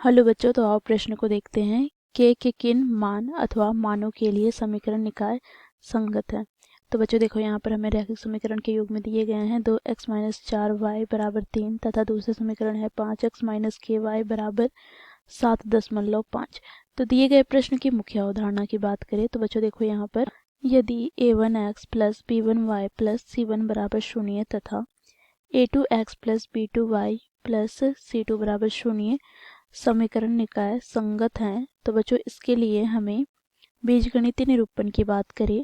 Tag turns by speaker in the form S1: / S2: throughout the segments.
S1: Hello बच्चों, तो आओ प्रश्न को देखते हैं। के किन मान अथवा मानों के लिए समीकरण निकाय संगत है। तो बच्चों देखो, यहाँ पर हमें रैखिक समीकरण के युग्म दिए गए हैं 2x माइनस 4y बराबर 3 तथा दूसरा समीकरण है 5x माइनस ky बराबर 7.5। तो दिए गए प्रश्न की मुख्य अवधारणा की बात करें तो बच्चों देखो, यहाँ पर यदि a1x plus b1y plus c1 बराबर 0 तथा a2x plus b2y plus c2 बराबर 0 समीकरण निकाय संगत हैं, तो बच्चों इसके लिए हमें बीजगणितीय निरूपण की बात करें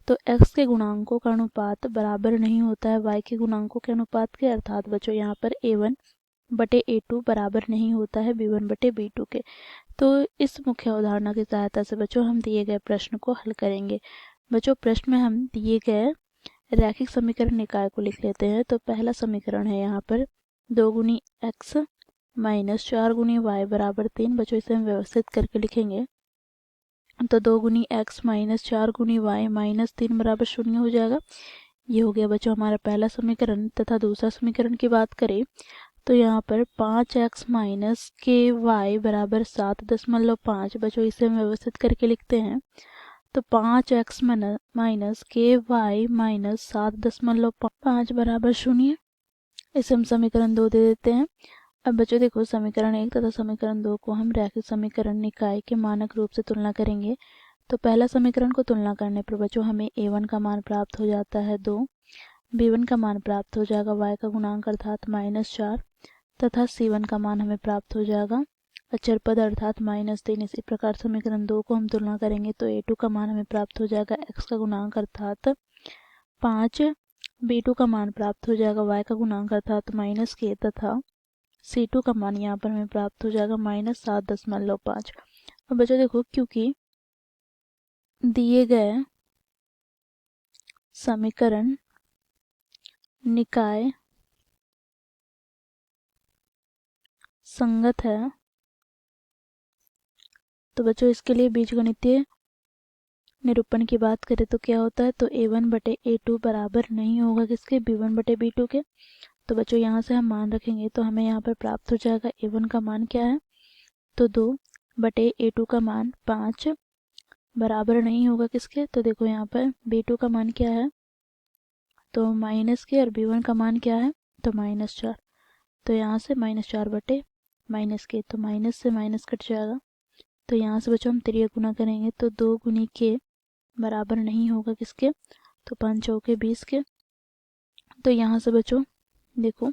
S1: तो x के गुणांकों का अनुपात बराबर नहीं होता है y के गुणांकों के अनुपात के, अर्थात बच्चों यहाँ पर a1 बटे a2 बराबर नहीं होता है b1 बटे b2 के। तो इस मुख्य अवधारणा की सहायता से बच्चों हम दिए गए प्रश्न को हल करेंगे। बच्चों प्रश्न में हम दिए गए रैखिक समीकरण निकाय को लिख लेते हैं। तो पहला समीकरण है यहाँ पर 2 गुनी एक्स माइनस 4 गुनी वाई बराबर 3। बच्चों इसे हम व्यवस्थित करके लिखेंगे तो 2 गुनी एक्स माइनस 4 गुनी वाई माइनस 3 बराबर 0 हो जाएगा। ये हो गया बच्चों हमारा पहला समीकरण। तथा दूसरा समीकरण की बात करें तो यहाँ पर 5x माइनस के वाई बराबर 7.5। बच्चों इसे हम व्यवस्थित करके लिखते हैं तो 5x माइनस के वाई माइनस 7.5 बराबर 0। इसे हम समीकरण 2 दे देते हैं। अब बच्चों देखो, समीकरण 1 तथा समीकरण 2 को हम रैखिक समीकरण निकाय के मानक रूप से तुलना करेंगे। तो पहला समीकरण को तुलना करने पर बच्चों हमें a1 का मान प्राप्त हो जाता है 2, b1 का मान प्राप्त हो जाएगा y का गुणांक अर्थात -4 तथा c1 का मान हमें प्राप्त हो जाएगा अचर पद अर्थात -3। इसी प्रकार समीकरण 2 को हम तुलना करेंगे तो a2 का मान हमें प्राप्त हो जाएगा x का गुणांक अर्थात 5, b2 का मान प्राप्त हो जाएगा y का गुणांक अर्थात -k तथा C2 का मान यहाँ पर हमें प्राप्त हो जाएगा -7.5। अब बच्चों देखो, क्योंकि दिए गए समीकरण निकाय संगत है तो बच्चों इसके लिए बीजगणितीय निरूपण की बात करें तो क्या होता है, तो a1 बटे a2 बराबर नहीं होगा किसके, b1 बटे b2 के। तो बच्चों यहाँ से हम मान रखेंगे तो हमें यहाँ पर प्राप्त हो जाएगा a1 का मान क्या है, तो 2 बटे a2 का मान 5 बराबर नहीं होगा किसके, तो देखो यहाँ पर b2 का मान क्या है, तो -के, और b1 का मान क्या है, तो -4। तो यहाँ से -4 बटे -के, तो माइनस से माइनस कट जाएगा। तो यहाँ से बच्चों हम त्रिय गुना करेंगे तो 2 गुनी के बराबर नहीं होगा किसके, तो 5 चौके 20 के। तो यहाँ से बच्चों देखो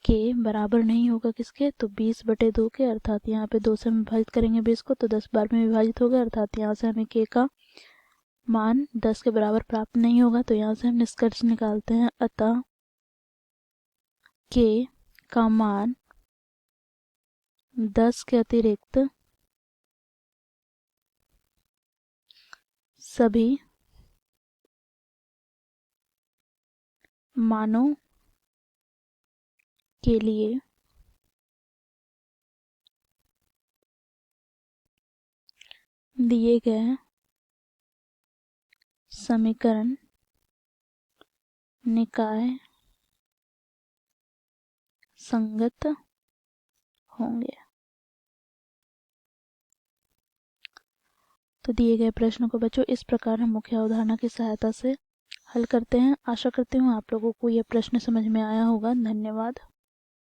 S1: के बराबर नहीं होगा किसके, तो 20 बटे 2 के, अर्थात यहाँ पे 2 से हम विभाजित करेंगे 20 को तो 10 बार में विभाजित होगा, अर्थात यहाँ से हमें के का मान 10 के बराबर प्राप्त नहीं होगा। तो यहाँ से हम निष्कर्ष निकालते हैं, अतः के का मान 10 के अतिरिक्त सभी मानों के लिए दिए गए समीकरण निकाय संगत होंगे। तो दिए गए प्रश्न को बच्चों इस प्रकार हम मुख्य अवधारणा की सहायता से हल करते हैं। आशा करती हूँ आप लोगों को यह प्रश्न समझ में आया होगा। धन्यवाद।